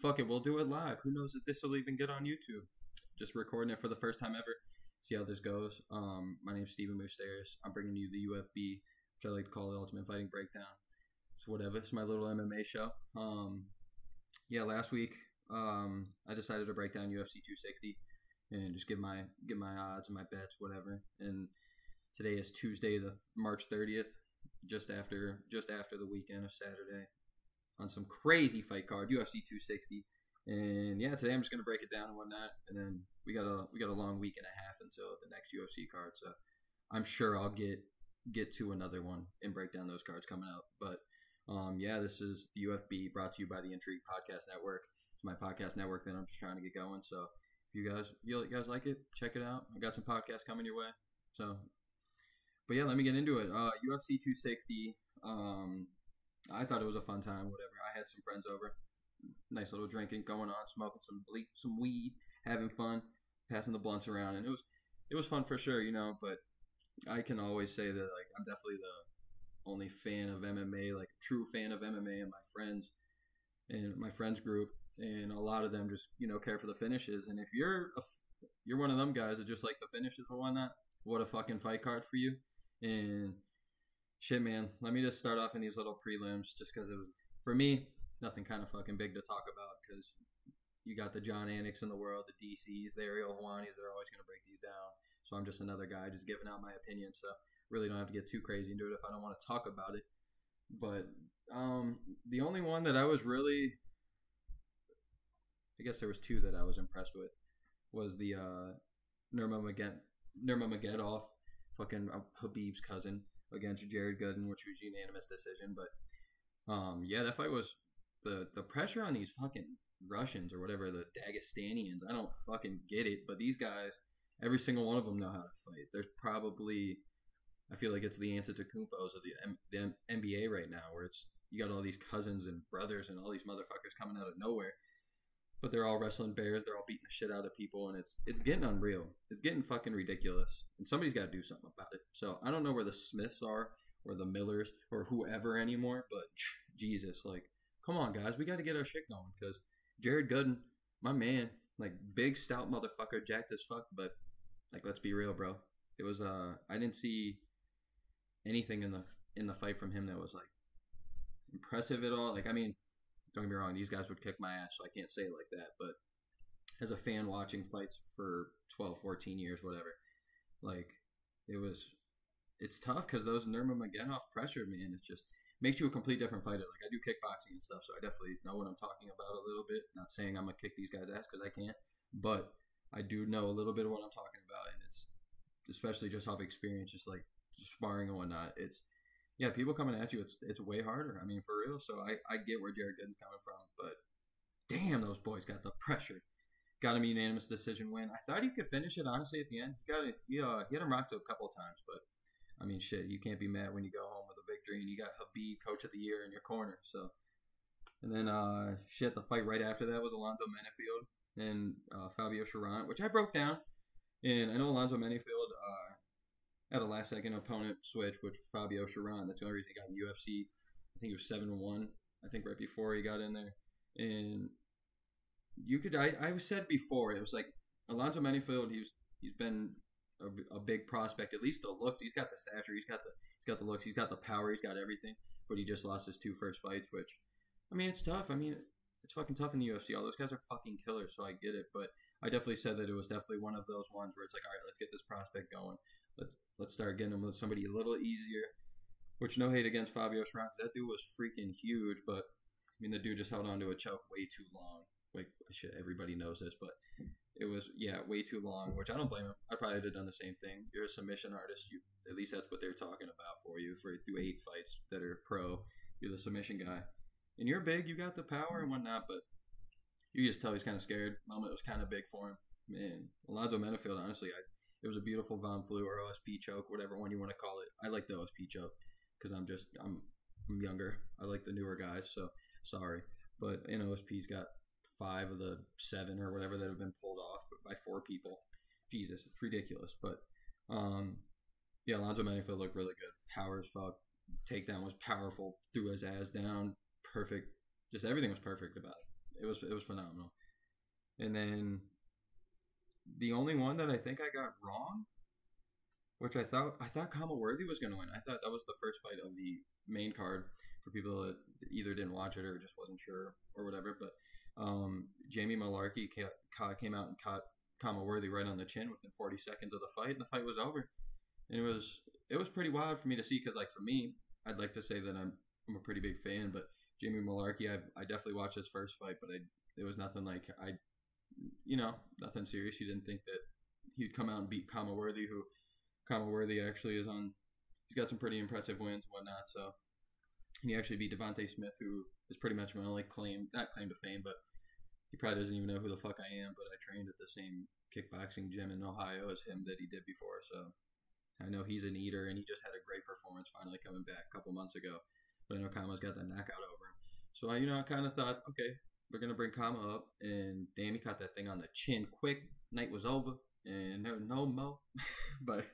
fuck it, we'll do it live. Who knows if this will even get on YouTube? Just recording it for the first time ever. See how this goes. My name's Stephen Moustaris. I'm bringing you the UFB, which I like to call the Ultimate Fighting Breakdown. It's whatever. It's my little MMA show. Last week I decided to break down UFC 260 and just give my odds and my bets, whatever. And today is Tuesday, the March 30th, just after the weekend of Saturday, on some crazy fight card, UFC 260. And yeah, today I'm just gonna break it down and whatnot, and then we got a long week and a half until the next UFC card. So I'm sure I'll get to another one and break down those cards coming up. But this is the UFB, brought to you by the Intrigue Podcast Network. It's my podcast network that I'm just trying to get going. So if you guys like it, check it out. I got some podcasts coming your way. So, but yeah, let me get into it. UFC 260. I thought it was a fun time. Whatever. I had some friends over. Nice little drinking going on, smoking some weed, having fun, passing the blunts around, and it was fun for sure, you know. But I can always say that like I'm definitely the only fan of MMA, like true fan of MMA, and my friends group, and a lot of them just care for the finishes. And if you're one of them guys that just like the finishes or whatnot, what a fucking fight card for you. And shit, man, let me just start off in these little prelims, just because it was, for me, nothing kind of fucking big to talk about, because you got the John Anicks in the world, the DCs, the Ariel Helwanis, they're always going to break these down. So I'm just another guy just giving out my opinion. So really don't have to get too crazy into it if I don't want to talk about it. But the only one that I was really, I guess there was two that I was impressed with, was the Nurmagomedov, fucking Khabib's cousin, against Jared Gooden, which was unanimous decision. But that fight was the pressure on these fucking Russians or whatever, the Dagestanians. I don't fucking get it, but these guys, every single one of them know how to fight. There's probably, I feel like it's the Antetokounmpos of the NBA right now, where it's you got all these cousins and brothers and all these motherfuckers coming out of nowhere, but they're all wrestling bears. They're all beating the shit out of people, and it's getting unreal. It's getting fucking ridiculous, and somebody's got to do something about it. So I don't know where the Smiths are or the Millers or whoever anymore, but Jesus, like, come on, guys, we got to get our shit going, because Jared Gooden, my man, like, big, stout motherfucker, jacked as fuck, but, like, let's be real, bro. It was, I didn't see anything in the fight from him that was, like, impressive at all. Like, I mean, don't get me wrong, these guys would kick my ass, so I can't say it like that, but as a fan watching fights for 12, 14 years, whatever, like, it's tough, because those Nurmagomedov pressure, man, it just makes you a complete different fighter. Like, I do kickboxing and stuff, so I definitely know what I'm talking about a little bit. Not saying I'm going to kick these guys' ass, because I can't, but I do know a little bit of what I'm talking about, and it's especially just off experience, just like sparring and whatnot. It's, yeah, people coming at you, it's way harder. I mean, for real. So I get where Jared Gooden's coming from, but damn, those boys got the pressure. Got him a unanimous decision win. I thought he could finish it, honestly, at the end. He hit him rocked a couple of times, but I mean, shit, you can't be mad when you go home with a victory and you got Khabib, Coach of the Year, in your corner. So, and then the fight right after that was Alonzo Menifield and Fabio Cherant, which I broke down. And I know Alonzo Menifield had a last second opponent switch, which was Fabio Cherant. That's the only reason he got in the UFC. I think he was 7-1. I think right before he got in there, and I said before, it was like Alonzo Menifield. He's been a big prospect, at least the look. He's got the stature, he's got the looks, he's got the power, he's got everything. But he just lost his two first fights, which, I mean, it's tough. I mean, it's fucking tough in the UFC. All those guys are fucking killers, so I get it. But I definitely said that it was definitely one of those ones where it's like, all right, let's get this prospect going. Let's start getting him with somebody a little easier. Which, no hate against Fabio Cherant, because that dude was freaking huge. But I mean, the dude just held on to a choke way too long. Like, shit, everybody knows this, but it was, way too long, which I don't blame him. I probably would have done the same thing. You're a submission artist. At least that's what they're talking about for you through 8 fights that are pro. You're the submission guy. And you're big. You got the power and whatnot, but you just tell he's kind of scared. Moment was kind of big for him. Man, Alonzo Menifield, honestly, it was a beautiful Von Flue or OSP choke, whatever one you want to call it. I like the OSP choke because I'm younger. I like the newer guys, so sorry. But OSP's got 5 of the 7 or whatever that have been pulled off by 4 people. Jesus, it's ridiculous. But Alonzo Menifield looked really good. Power as fuck. Takedown was powerful. Threw his ass down. Perfect. Just everything was perfect about it. it was phenomenal. And then the only one that I think I got wrong, which I thought Kama Worthy was gonna win. I thought that was the first fight of the main card for people that either didn't watch it or just wasn't sure or whatever. But Jamie Malarkey came out and caught Kama Worthy right on the chin within 40 seconds of the fight, and the fight was over. And it was pretty wild for me to see because, like, for me, I'd like to say that I'm a pretty big fan, but Jamie Malarkey, I definitely watched his first fight, but it was nothing like nothing serious. You didn't think that he'd come out and beat Kama Worthy, who Kama Worthy actually is on. He's got some pretty impressive wins and whatnot. So, and he actually beat Devontae Smith, who is pretty much my only not claim to fame, but he probably doesn't even know who the fuck I am. But I trained at the same kickboxing gym in Ohio as him that he did before, so I know he's an eater, and he just had a great performance finally coming back a couple months ago. But I know Kama's got that knockout over him. So I kind of thought, okay, we're going to bring Kama up. And damn, he caught that thing on the chin quick. Night was over. And there was no mo. But,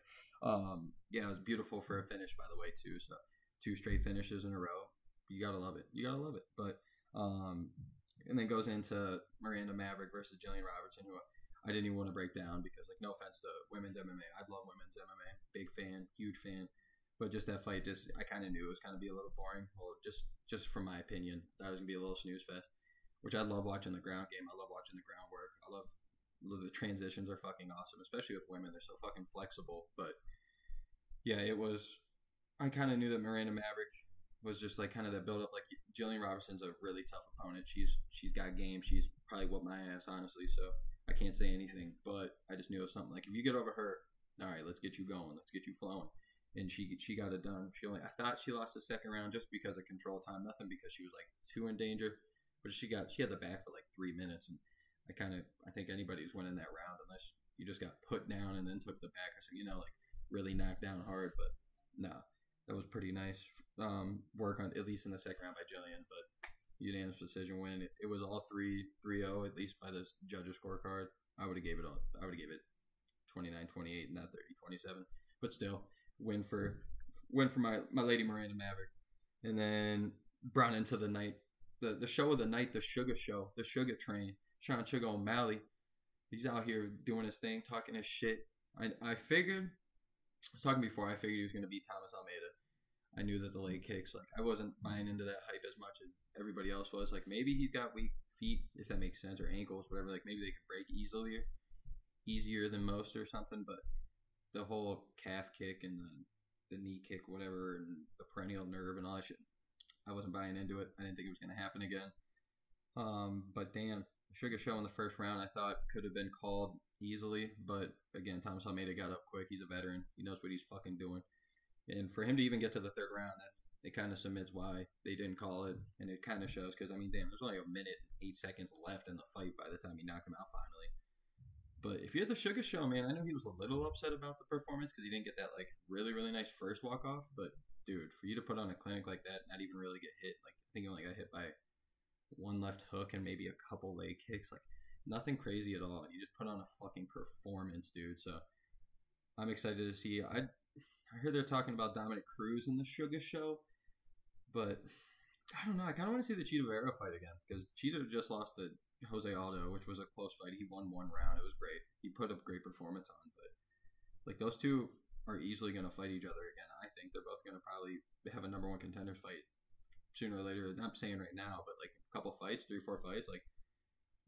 yeah, it was beautiful for a finish, by the way, too. So 2 straight finishes in a row. You got to love it. You got to love it. But, and then goes into Miranda Maverick versus Jillian Robertson, who I didn't even want to break down because, like, no offense to women's MMA. I love women's MMA. Big fan. Huge fan. But just that fight, I kind of knew it was going to be a little boring. Well, just from my opinion, that was going to be a little snooze fest. Which I love watching the ground game. I love watching the groundwork. I love the transitions are fucking awesome, especially with women. They're so fucking flexible. But yeah, it was. I kind of knew that Miranda Maverick was just like kind of that build up. Like Jillian Robertson's a really tough opponent. She's got game. She's probably whooped my ass, honestly. So I can't say anything. But I just knew it was something like if you get over her, all right, let's get you going. Let's get you flowing. And she got it done. I thought she lost the second round just because of control time, nothing because she was like too in danger. But she had the back for like 3 minutes, and I think anybody's winning that round unless you just got put down and then took the back, or like really knocked down hard. But no, that was pretty nice work on at least in the second round by Jillian. But unanimous decision win. It was all 3-0 at least by the judges scorecard. I would have gave it 29-28 and not 30-27. But still. Win for my lady Miranda Maverick. And then brought into the night, the show of the night, the Suga show, the Suga train. Sean Suga O'Malley. He's out here doing his thing, talking his shit. I figured, I was talking before, I figured he was going to beat Thomas Almeida. I knew that the leg kicks, like, I wasn't buying into that hype as much as everybody else was. Like, maybe he's got weak feet, if that makes sense, or ankles, whatever. Like, maybe they could break easier than most or something, but the whole calf kick and the knee kick, whatever, and the perennial nerve and all that shit, I wasn't buying into it. I didn't think it was going to happen again. But damn, the Sugar show in the first round I thought could have been called easily. But again, Thomas Almeida got up quick. He's a veteran. He knows what he's fucking doing. And for him to even get to the third round, it kind of submits why they didn't call it. And it kind of shows because, I mean, damn, there's only a minute, 8 seconds left in the fight by the time he knocked him out finally. But if you're the Sugar show, man, I know he was a little upset about the performance because he didn't get that, like, really, really nice first walk-off. But, dude, for you to put on a clinic like that, not even really get hit, like, I think he only got hit by one left hook and maybe a couple leg kicks. Like, nothing crazy at all. You just put on a fucking performance, dude. So, I'm excited to see. I heard they're talking about Dominic Cruz in the Sugar show. But, I don't know. I kind of want to see the Cheetah Vera fight again because Cheetah just lost to Jose Aldo, which was a close fight. He won one round. It was great. He put up great performance on, but like those two are easily going to fight each other again. I think they're both going to probably have a number one contender fight sooner or later. I'm saying right now, but like a couple fights, 3-4 fights, like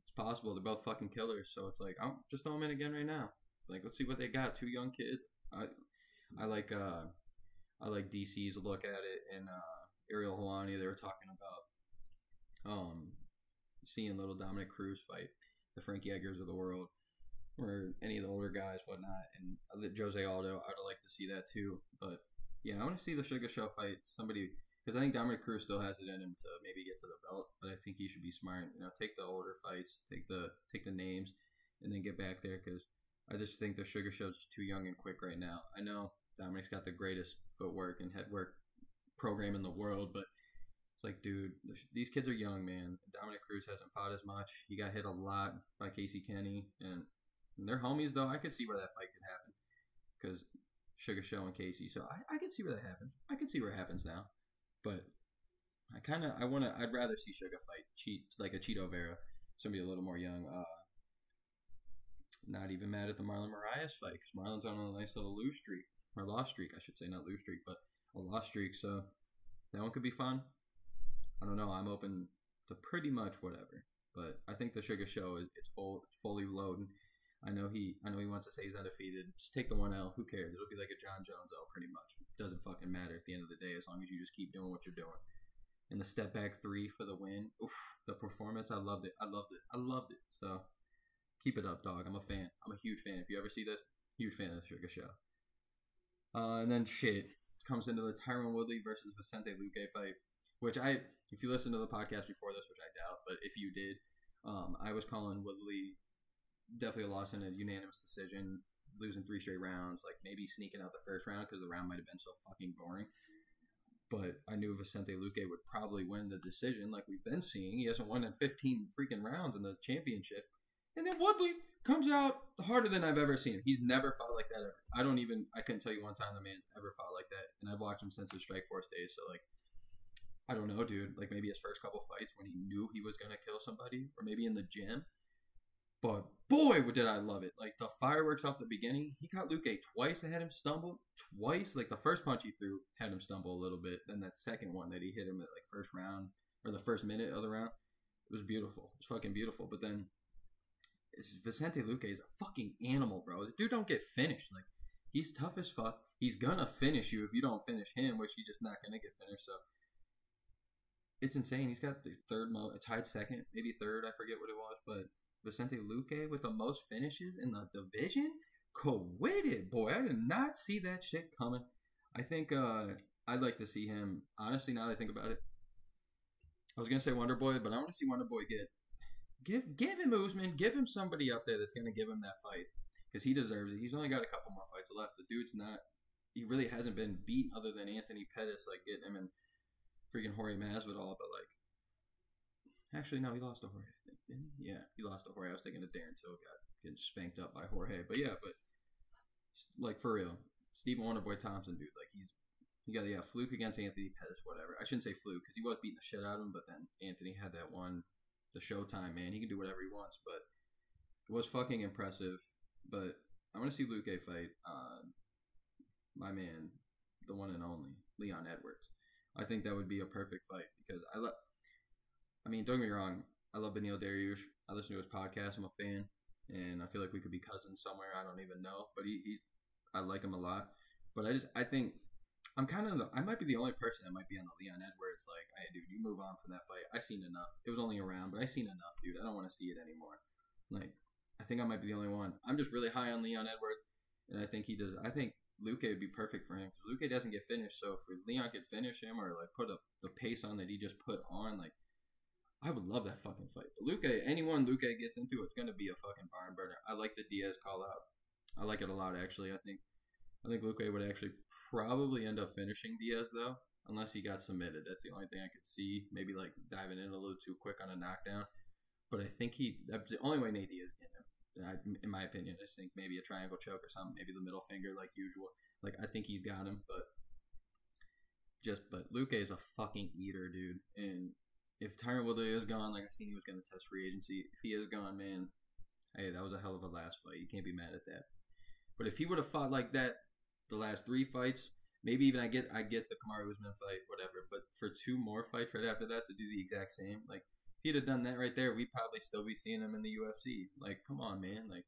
it's possible. They're both fucking killers. So it's like I'll just throw them in again right now. Like let's see what they got. 2 young kids. I like DC's look at it and Ariel Helwani. They were talking about seeing little Dominic Cruz fight the Frankie Edgars of the world or any of the older guys, whatnot, and Jose Aldo. I'd like to see that too. But yeah, I want to see the Sugar show fight somebody because I think Dominic Cruz still has it in him to maybe get to the belt, but I think he should be smart. Take the older fights, take the names, and then get back there because I just think the Sugar show's just too young and quick right now. I know Dominic's got the greatest footwork and headwork program in the world, but like, dude, these kids are young, man. Dominic Cruz hasn't fought as much. He got hit a lot by Casey Kenny, and they're homies, though. I could see where that fight could happen because Sugar Show and Casey. So I could see where that happens. I can see where it happens now. But I'd rather see Suga fight like a Cheeto Vera, somebody a little more young. Not even mad at the Marlon Moraes fight because Marlon's on a nice little lose streak or loss streak, I should say, not lose streak, but a loss streak. So that one could be fun. I don't know. I'm open to pretty much whatever, but I think the Suga show it's fully loaded. I know he wants to say he's undefeated. Just take the 1L. Who cares? It'll be like a John Jones L pretty much. It doesn't fucking matter at the end of the day as long as you just keep doing what you're doing. And the step back 3 for the win. Oof, the performance, I loved it. So keep it up, dog. I'm a fan. I'm a huge fan. If you ever see this, huge fan of the Suga show. And then shit comes into the Tyron Woodley versus Vicente Luque fight, which if you listened to the podcast before this, which I doubt, but if you did, I was calling Woodley definitely a loss in a unanimous decision, losing 3 straight rounds, like maybe sneaking out the first round because the round might have been so fucking boring. But I knew Vicente Luque would probably win the decision like we've been seeing. He hasn't won in 15 freaking rounds in the championship. And then Woodley comes out harder than I've ever seen him. He's never fought like that ever. I couldn't tell you one time the man's ever fought like that. And I've watched him since his Strikeforce days. So, like, I don't know, dude. Like, maybe his first couple fights when he knew he was going to kill somebody. Or maybe in the gym. But, boy, did I love it. Like, the fireworks off the beginning. He caught Luque twice and had him stumble. Twice. Like, the first punch he threw had him stumble a little bit. Then that second one that he hit him at, like, first round. Or the first minute of the round. It was beautiful. It was fucking beautiful. But then Vicente Luque is a fucking animal, bro. The dude don't get finished. Like, he's tough as fuck. He's gonna finish you if you don't finish him, which he's just not gonna get finished. So it's insane. He's got the tied second, maybe third. I forget what it was, but Vicente Luque with the most finishes in the division, co-witted. Boy, I did not see that shit coming. I think I'd like to see him. Honestly, now that I think about it, I was gonna say Wonder Boy, but I want to see Wonder Boy get. Give him Usman. Give him somebody up there that's going to give him that fight. Because he deserves it. He's only got a couple more fights left. The dude's not... He really hasn't been beaten other than Anthony Pettis, like, getting him in freaking Jorge Masvidal. But, like... Actually, no, he lost to Jorge, I think, didn't he? Yeah, he lost to Jorge. I was thinking of Darren Till getting spanked up by Jorge. But, yeah, like, for real. Stephen Wonderboy Thompson, dude. Like, he got, fluke against Anthony Pettis, whatever. I shouldn't say fluke, because he was beating the shit out of him. But then Anthony had that one... The Showtime, man. He can do whatever he wants, but it was fucking impressive. But I want to see Luque fight my man, the one and only, Leon Edwards. I think that would be a perfect fight because don't get me wrong, I love Beneil Dariush. I listen to his podcast. I'm a fan, and I feel like we could be cousins somewhere. I don't even know, but I like him a lot. But I think I might be the only person that might be on the Leon Edwards. Like, hey, dude, you move on from that fight. I seen enough. It was only a round, but I seen enough, dude. I don't want to see it anymore. Like, I think I might be the only one. I'm just really high on Leon Edwards, and I think he does. I think Luque would be perfect for him. Luque doesn't get finished, so if Leon could finish him or like put the pace on that he just put on, like, I would love that fucking fight. But anyone Luque gets into, it's gonna be a fucking barn burner. I like the Diaz call out. I like it a lot, actually. I think Luque would actually probably end up finishing Diaz, though, unless he got submitted. That's the only thing I could see. Maybe, like, diving in a little too quick on a knockdown. But I think that's the only way Nate Diaz can him, in my opinion. I just think maybe a triangle choke or something, maybe the middle finger like usual. Like, I think he's got him, but Luque is a fucking eater, dude. And if Tyron Woodley is gone, like I seen he was going to test free agency, if he is gone, man, hey, that was a hell of a last fight. You can't be mad at that. But if he would have fought like that the last 3 fights, maybe even I get the Kamaru Usman fight, whatever. But for 2 more fights right after that to do the exact same, like, if he'd have done that right there, we'd probably still be seeing him in the UFC. Like, come on, man. Like,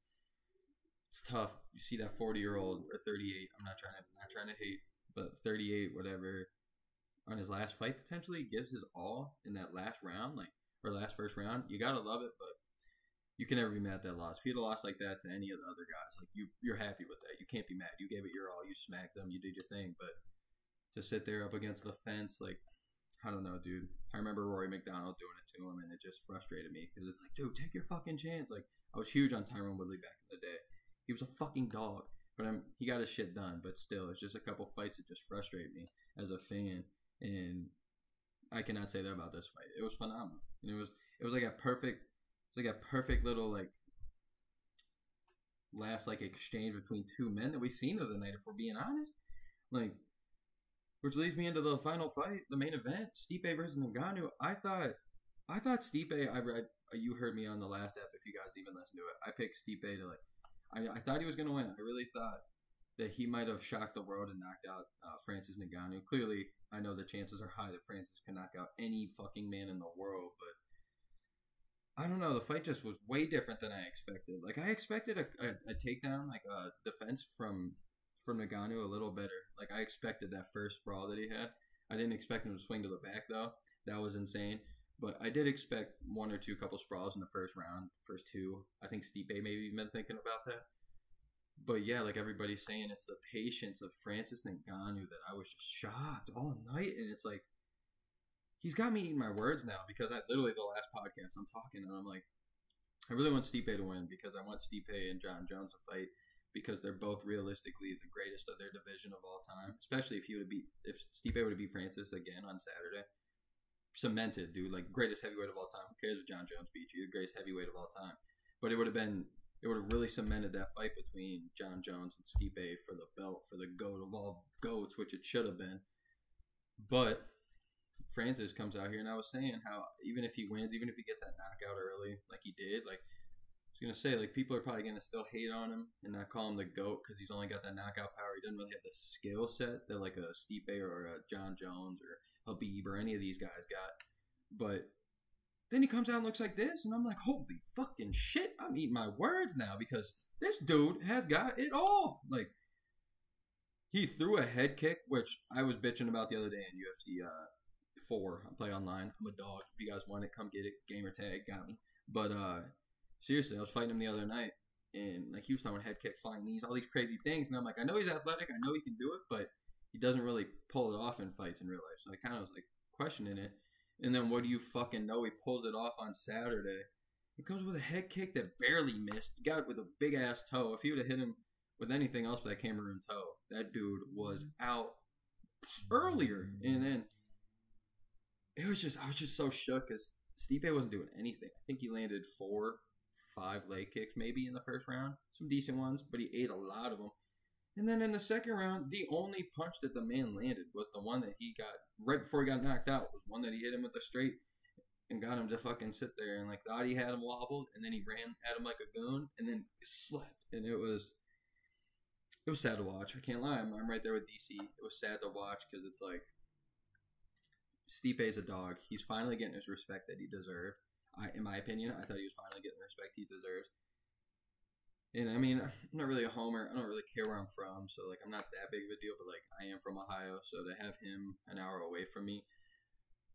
it's tough. You see that 40-year-old or 38. I'm not trying to hate, but 38, whatever, on his last fight potentially gives his all in that last round, like, or last first round. You gotta love it, but you can never be mad at that loss. If you'd have lost like that to any of the other guys, like, you're happy with that. You can't be mad. You gave it your all. You smacked them. You did your thing. But to sit there up against the fence, like, I don't know, dude. I remember Rory McDonald doing it to him, and it just frustrated me because it's like, dude, take your fucking chance. Like, I was huge on Tyron Woodley back in the day. He was a fucking dog, but he got his shit done. But still, it's just a couple fights that just frustrate me as a fan, and I cannot say that about this fight. It was phenomenal, and it was like a perfect. It's like a perfect little, like, last, like, exchange between 2 men that we've seen of the night, if we're being honest. Like, Which leads me into the final fight, the main event, Stipe versus Ngannou. I thought Stipe. You heard me on the last ep. If you guys even listened to it, I picked Stipe to I thought he was gonna win. I really thought that he might have shocked the world and knocked out Francis Ngannou. Clearly, I know the chances are high that Francis can knock out any fucking man in the world, but I don't know. The fight just was way different than I expected. Like I expected a takedown, like a defense from Ngannou a little better. Like I expected that first sprawl that he had. I didn't expect him to swing to the back though. That was insane. But I did expect one or two couple sprawls in the first round, first two. I think Stipe maybe been thinking about that. But yeah, like everybody's saying, it's the patience of Francis Ngannou that I was just shocked all night. And it's like, he's got me eating my words now because I literally, the last podcast I'm talking and I'm like, I really want Stipe to win because I want Stipe and John Jones to fight because they're both realistically the greatest of their division of all time. Especially if Stipe would have beat Francis again on Saturday. Cemented, dude, like greatest heavyweight of all time. Who cares if John Jones beat you? The greatest heavyweight of all time. But it would have really cemented that fight between John Jones and Stipe for the belt, for the GOAT of all GOATs, which it should have been. But Francis comes out here, and I was saying how even if he wins, even if he gets that knockout early, like he did, like I was gonna say, like people are probably gonna still hate on him and not call him the GOAT because he's only got that knockout power. He doesn't really have the skill set that like a Stipe or a John Jones or Habib or any of these guys got. But then he comes out and looks like this, and I'm like, holy fucking shit, I'm eating my words now because this dude has got it all. Like, he threw a head kick, which I was bitching about the other day in UFC 4. I play online. I'm a dog. If you guys want it, come get it. Gamer tag, got me. But seriously, I was fighting him the other night, and like he was throwing head kicks, flying knees, all these crazy things, and I'm like, I know he's athletic, I know he can do it, but he doesn't really pull it off in fights in real life. So I kind of was like questioning it. And then what do you fucking know? He pulls it off on Saturday. He comes with a head kick that barely missed. He got it with a big ass toe. If he would have hit him with anything else but that Cameroon toe, that dude was out earlier. And then I was just so shook because Stipe wasn't doing anything. I think he landed 4, 5 leg kicks maybe in the first round. Some decent ones, but he ate a lot of them. And then in the second round, the only punch that the man landed was the one that he got right before he got knocked out. Was one that he hit him with a straight and got him to fucking sit there and like thought he had him wobbled, and then he ran at him like a goon and then slept. And it was sad to watch. I can't lie. I'm right there with DC. It was sad to watch because it's like Stipe's a dog. He's finally getting his respect that he deserved. In my opinion, I thought he was finally getting the respect he deserves. And I mean, I'm not really a homer. I don't really care where I'm from, so like I'm not that big of a deal. But like I am from Ohio, so to have him an hour away from me,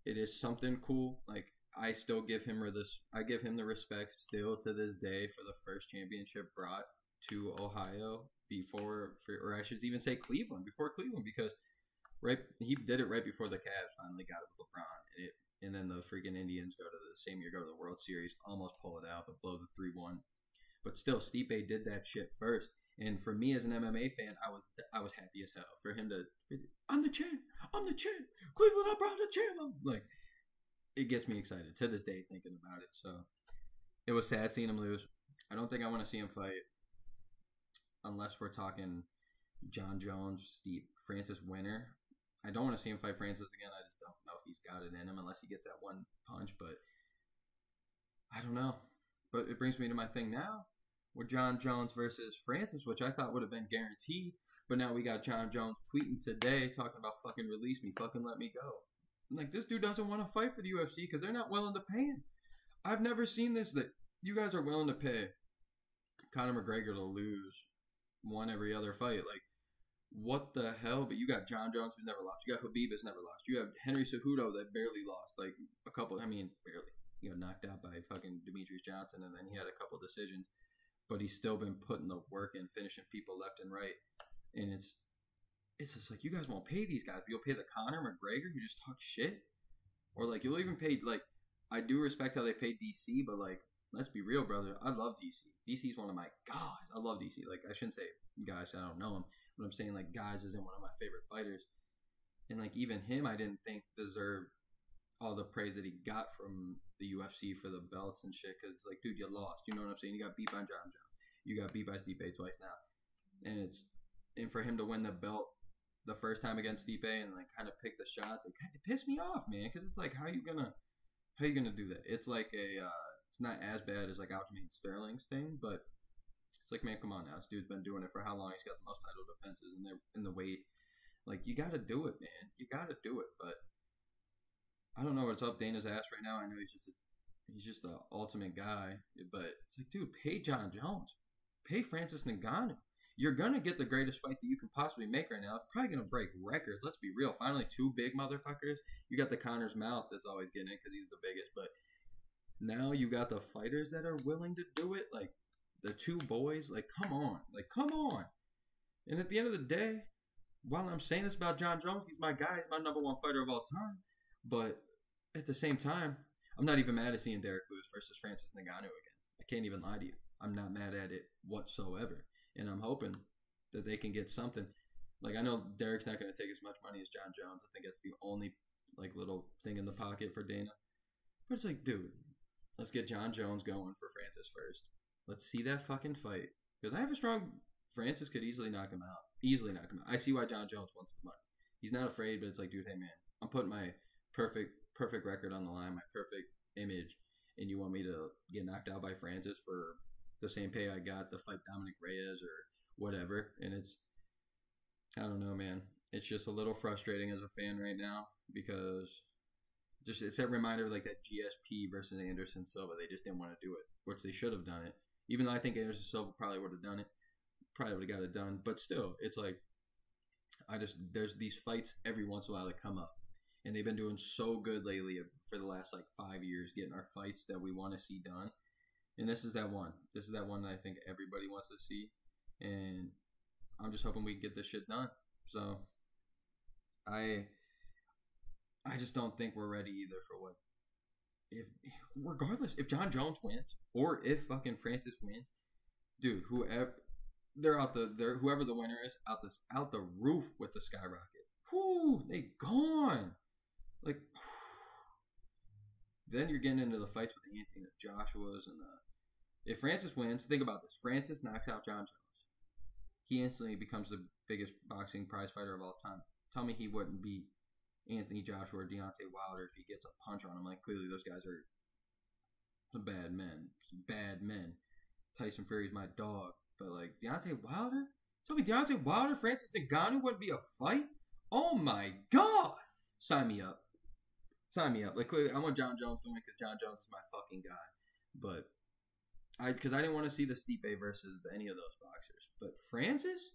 it is something cool. Like I still give him I give him the respect still to this day for the first championship brought to Ohio or I should even say Cleveland, before Cleveland, because he did it right before the Cavs finally got it with LeBron. And then the freaking Indians go to the World Series, almost pull it out, but blow the 3-1. But still, Stipe did that shit first. And for me as an MMA fan, I was happy as hell for him to, I'm the champ, Cleveland, I brought the champ. Like, it gets me excited to this day thinking about it. So it was sad seeing him lose. I don't think I want to see him fight unless we're talking John Jones, Francis winner. I don't want to see him fight Francis again. I just don't know if he's got it in him unless he gets that one punch. But I don't know. But it brings me to my thing now with John Jones versus Francis, which I thought would have been guaranteed. But now we got John Jones tweeting today talking about fucking release me, fucking let me go. I'm like, this dude doesn't want to fight for the UFC because they're not willing to pay him. I've never seen this, that you guys are willing to pay Conor McGregor to lose one every other fight. Like, what the hell? But you got John Jones who's never lost. You got Habib who's never lost. You have Henry Cejudo that barely lost. Like, barely. He got knocked out by fucking Demetrius Johnson, and then he had a couple decisions. But he's still been putting the work in, finishing people left and right. And it's just like, you guys won't pay these guys, but you'll pay the Conor McGregor who just talks shit? Or, like, you'll even pay, like, I do respect how they pay DC, but, like, let's be real, brother. I love DC. DC's one of my guys. I love DC. Like, I shouldn't say guys, I don't know him. But I'm saying, like, guys isn't one of my favorite fighters. And, like, even him I didn't think deserved all the praise that he got from the UFC for the belts and shit. Because it's like, dude, you lost. You know what I'm saying? You got beat by John Jones. You got beat by Stipe twice now. And for him to win the belt, the first time against Stipe and like kind of pick the shots, it kind of pissed me off, man. Because it's like, how you gonna do that? It's like it's not as bad as like Aljamain Sterling's thing, but it's like, man, come on now. This dude's been doing it for how long? He's got the most title defenses in the weight. Like, you got to do it, man. You got to do it. But I don't know what's up Dana's ass right now. I know he's just the ultimate guy. But it's like, dude, pay John Jones. Pay Francis Ngannou. You're going to get the greatest fight that you can possibly make right now. It's probably going to break records. Let's be real. Finally, two big motherfuckers. You got the Connor's mouth that's always getting it because he's the biggest. But now you got the fighters that are willing to do it. Like, the two boys. Like, come on. Like, come on. And at the end of the day, while I'm saying this about John Jones, he's my guy. He's my number one fighter of all time. But at the same time, I'm not even mad at seeing Derek Lewis versus Francis Ngannou again. I can't even lie to you. I'm not mad at it whatsoever. And I'm hoping that they can get something. Like, I know Derek's not going to take as much money as John Jones. I think that's the only, like, little thing in the pocket for Dana. But it's like, dude, let's get John Jones going for Francis first. Let's see that fucking fight. Because I have a strong... Francis could easily knock him out. Easily knock him out. I see why John Jones wants the money. He's not afraid, but it's like, dude, hey, man, I'm putting my perfect record on the line, my perfect image, and you want me to get knocked out by Francis for the same pay I got to fight Dominic Reyes or whatever. And it's, I don't know, man. It's just a little frustrating as a fan right now because just it's that reminder of like that GSP versus Anderson Silva. They just didn't want to do it, which they should have done it. Even though I think Anderson Silva probably would have done it, probably would have got it done. But still, it's like there's these fights every once in a while that come up. And they've been doing so good lately for the last like 5 years, getting our fights that we want to see done. And this is that one. This is that one that I think everybody wants to see. And I'm just hoping we can get this shit done. So I just don't think we're ready either for what regardless if John Jones wins or if fucking Francis wins, dude, whoever the winner is out the roof with the skyrocket. Whoo, they gone. Like, then you're getting into the fights with the Joshua's and if Francis wins, think about this. Francis knocks out John Jones. He instantly becomes the biggest boxing prize fighter of all time. Tell me he wouldn't beat Anthony Joshua or Deontay Wilder if he gets a punch on him. Like, clearly those guys are some bad men. Some bad men. Tyson Fury's my dog. But, like, Deontay Wilder? Tell me Deontay Wilder, Francis Ngannou wouldn't be a fight? Oh, my God. Sign me up. Sign me up. Like, clearly, I want John Jones to win because John Jones is my fucking guy. But, because I didn't want to see the Stipe versus any of those boxers. But Francis,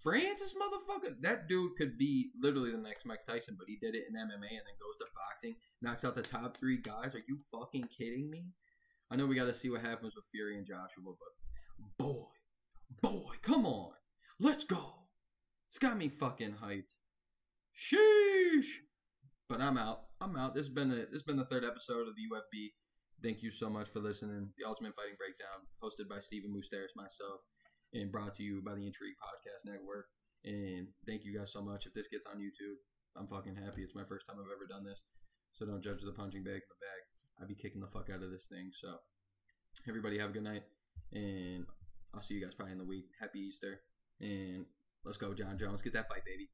motherfucker, that dude could be literally the next Mike Tyson, but he did it in MMA and then goes to boxing, knocks out the top 3 guys. Are you fucking kidding me? I know we got to see what happens with Fury and Joshua, but boy, come on, let's go. It's got me fucking hyped. Sheesh. But I'm out. This has been the 3rd episode of the UFB. Thank you so much for listening. The Ultimate Fighting Breakdown, hosted by Stephen Moustaris, myself, and brought to you by the Intrigue Podcast Network. And thank you guys so much. If this gets on YouTube, I'm fucking happy. It's my first time I've ever done this. So don't judge the punching bag in the bag. I'd be kicking the fuck out of this thing. So everybody have a good night. And I'll see you guys probably in the week. Happy Easter. And let's go, John Jones. Get that fight, baby.